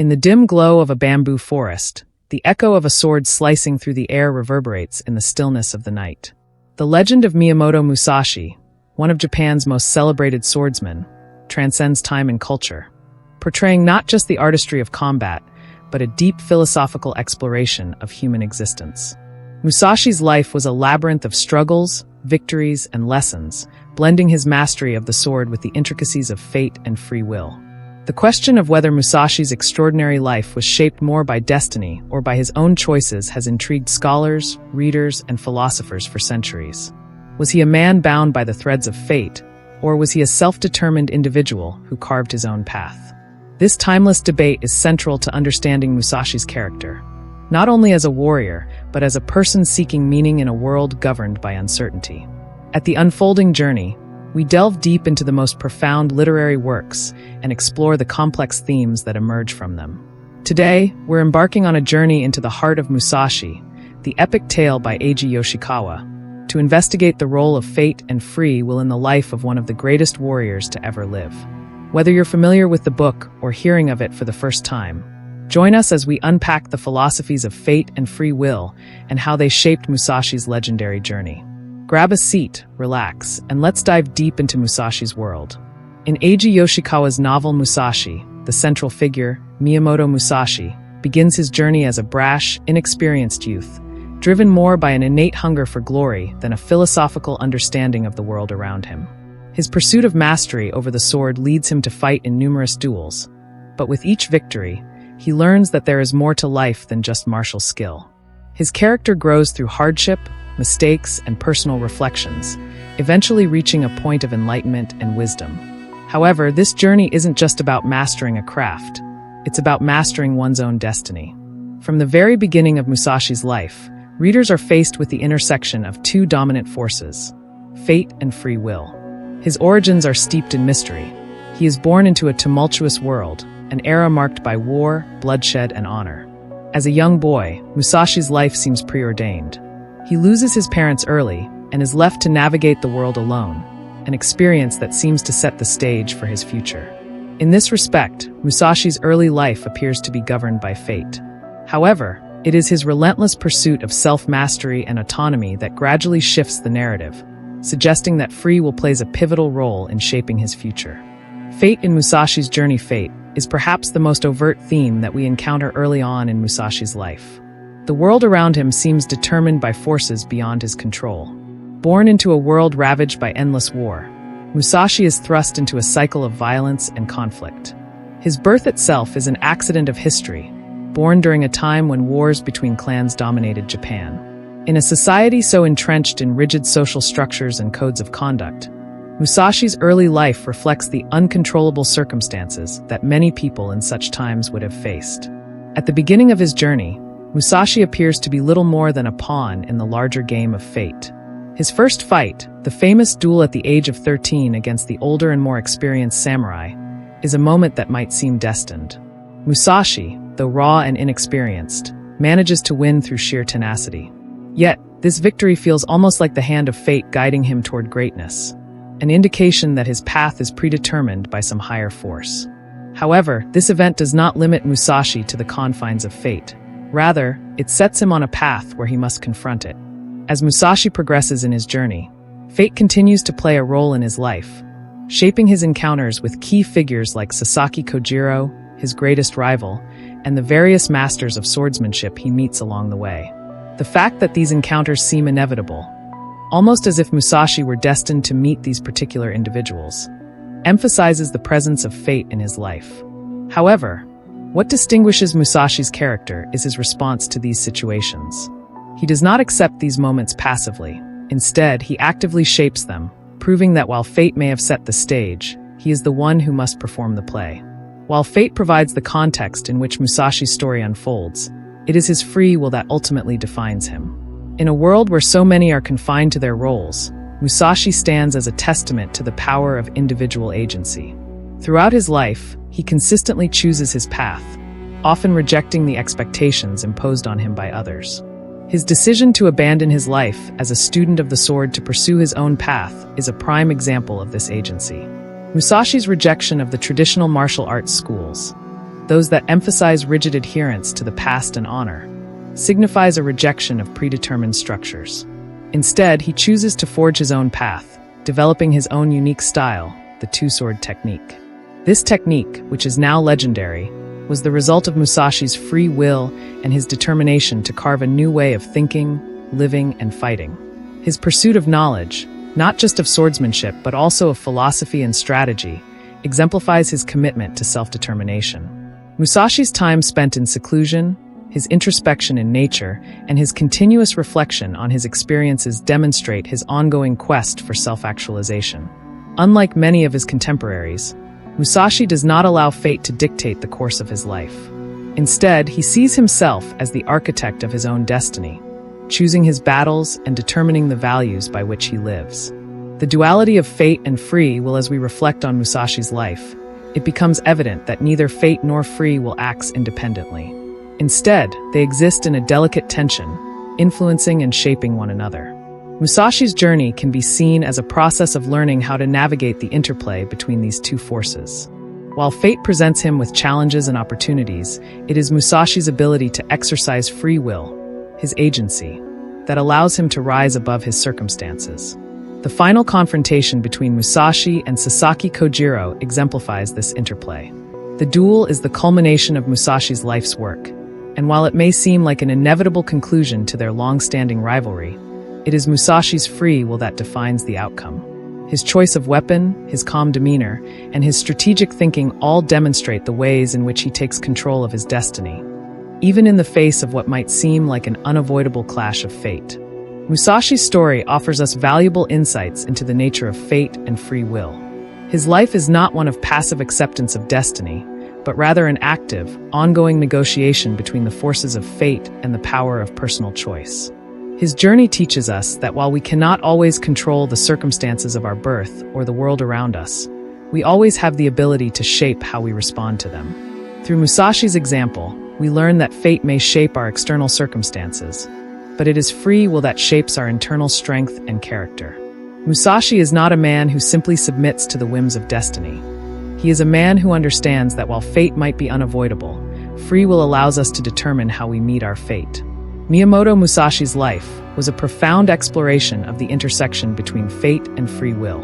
In the dim glow of a bamboo forest, the echo of a sword slicing through the air reverberates in the stillness of the night. The legend of Miyamoto Musashi, one of Japan's most celebrated swordsmen, transcends time and culture, portraying not just the artistry of combat, but a deep philosophical exploration of human existence. Musashi's life was a labyrinth of struggles, victories, and lessons, blending his mastery of the sword with the intricacies of fate and free will. The question of whether Musashi's extraordinary life was shaped more by destiny or by his own choices has intrigued scholars, readers, and philosophers for centuries. Was he a man bound by the threads of fate, or was he a self-determined individual who carved his own path? This timeless debate is central to understanding Musashi's character, not only as a warrior, but as a person seeking meaning in a world governed by uncertainty. At the unfolding journey, we delve deep into the most profound literary works and explore the complex themes that emerge from them. Today, we're embarking on a journey into the heart of Musashi, the epic tale by Eiji Yoshikawa, to investigate the role of fate and free will in the life of one of the greatest warriors to ever live. Whether you're familiar with the book or hearing of it for the first time, join us as we unpack the philosophies of fate and free will and how they shaped Musashi's legendary journey. Grab a seat, relax, and let's dive deep into Musashi's world. In Eiji Yoshikawa's novel Musashi, the central figure, Miyamoto Musashi, begins his journey as a brash, inexperienced youth, driven more by an innate hunger for glory than a philosophical understanding of the world around him. His pursuit of mastery over the sword leads him to fight in numerous duels, but with each victory, he learns that there is more to life than just martial skill. His character grows through hardship, mistakes, and personal reflections, eventually reaching a point of enlightenment and wisdom. However, this journey isn't just about mastering a craft, it's about mastering one's own destiny. From the very beginning of Musashi's life, readers are faced with the intersection of two dominant forces, fate and free will. His origins are steeped in mystery. He is born into a tumultuous world, an era marked by war, bloodshed, and honor. As a young boy, Musashi's life seems preordained. He loses his parents early and is left to navigate the world alone, an experience that seems to set the stage for his future. In this respect, Musashi's early life appears to be governed by fate. However, it is his relentless pursuit of self-mastery and autonomy that gradually shifts the narrative, suggesting that free will plays a pivotal role in shaping his future. Fate in Musashi's journey. Fate is perhaps the most overt theme that we encounter early on in Musashi's life. The world around him seems determined by forces beyond his control. Born into a world ravaged by endless war, Musashi is thrust into a cycle of violence and conflict. His birth itself is an accident of history, born during a time when wars between clans dominated Japan. In a society so entrenched in rigid social structures and codes of conduct, Musashi's early life reflects the uncontrollable circumstances that many people in such times would have faced. At the beginning of his journey, Musashi appears to be little more than a pawn in the larger game of fate. His first fight, the famous duel at the age of 13 against the older and more experienced samurai, is a moment that might seem destined. Musashi, though raw and inexperienced, manages to win through sheer tenacity. Yet, this victory feels almost like the hand of fate guiding him toward greatness, an indication that his path is predetermined by some higher force. However, this event does not limit Musashi to the confines of fate. Rather, it sets him on a path where he must confront it. As Musashi progresses in his journey, fate continues to play a role in his life, shaping his encounters with key figures like Sasaki Kojiro, his greatest rival, and the various masters of swordsmanship he meets along the way. The fact that these encounters seem inevitable, almost as if Musashi were destined to meet these particular individuals, emphasizes the presence of fate in his life. However, what distinguishes Musashi's character is his response to these situations. He does not accept these moments passively. Instead, he actively shapes them, proving that while fate may have set the stage, he is the one who must perform the play. While fate provides the context in which Musashi's story unfolds, it is his free will that ultimately defines him. In a world where so many are confined to their roles, Musashi stands as a testament to the power of individual agency. Throughout his life, he consistently chooses his path, often rejecting the expectations imposed on him by others. His decision to abandon his life as a student of the sword to pursue his own path is a prime example of this agency. Musashi's rejection of the traditional martial arts schools, those that emphasize rigid adherence to the past and honor, signifies a rejection of predetermined structures. Instead, he chooses to forge his own path, developing his own unique style, the two-sword technique. This technique, which is now legendary, was the result of Musashi's free will and his determination to carve a new way of thinking, living, and fighting. His pursuit of knowledge, not just of swordsmanship but also of philosophy and strategy, exemplifies his commitment to self-determination. Musashi's time spent in seclusion, his introspection in nature, and his continuous reflection on his experiences demonstrate his ongoing quest for self-actualization. Unlike many of his contemporaries, Musashi does not allow fate to dictate the course of his life. Instead, he sees himself as the architect of his own destiny, choosing his battles and determining the values by which he lives. The duality of fate and free will, as we reflect on Musashi's life, it becomes evident that neither fate nor free will act independently. Instead, they exist in a delicate tension, influencing and shaping one another. Musashi's journey can be seen as a process of learning how to navigate the interplay between these two forces. While fate presents him with challenges and opportunities, it is Musashi's ability to exercise free will, his agency, that allows him to rise above his circumstances. The final confrontation between Musashi and Sasaki Kojiro exemplifies this interplay. The duel is the culmination of Musashi's life's work, and while it may seem like an inevitable conclusion to their long-standing rivalry, it is Musashi's free will that defines the outcome. His choice of weapon, his calm demeanor, and his strategic thinking all demonstrate the ways in which he takes control of his destiny, even in the face of what might seem like an unavoidable clash of fate. Musashi's story offers us valuable insights into the nature of fate and free will. His life is not one of passive acceptance of destiny, but rather an active, ongoing negotiation between the forces of fate and the power of personal choice. His journey teaches us that while we cannot always control the circumstances of our birth or the world around us, we always have the ability to shape how we respond to them. Through Musashi's example, we learn that fate may shape our external circumstances, but it is free will that shapes our internal strength and character. Musashi is not a man who simply submits to the whims of destiny. He is a man who understands that while fate might be unavoidable, free will allows us to determine how we meet our fate. Miyamoto Musashi's life was a profound exploration of the intersection between fate and free will.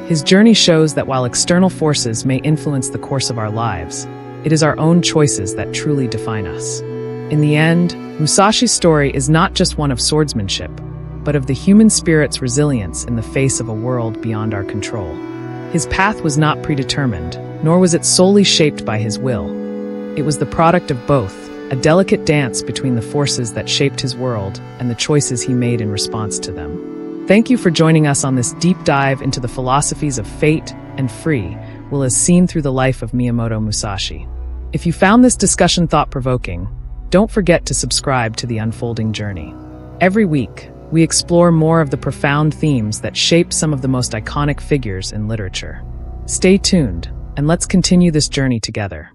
His journey shows that while external forces may influence the course of our lives, it is our own choices that truly define us. In the end, Musashi's story is not just one of swordsmanship, but of the human spirit's resilience in the face of a world beyond our control. His path was not predetermined, nor was it solely shaped by his will. It was the product of both, a delicate dance between the forces that shaped his world and the choices he made in response to them. Thank you for joining us on this deep dive into the philosophies of fate and free will as seen through the life of Miyamoto Musashi. If you found this discussion thought-provoking, don't forget to subscribe to The Unfolding Journey. Every week, we explore more of the profound themes that shape some of the most iconic figures in literature. Stay tuned, and let's continue this journey together.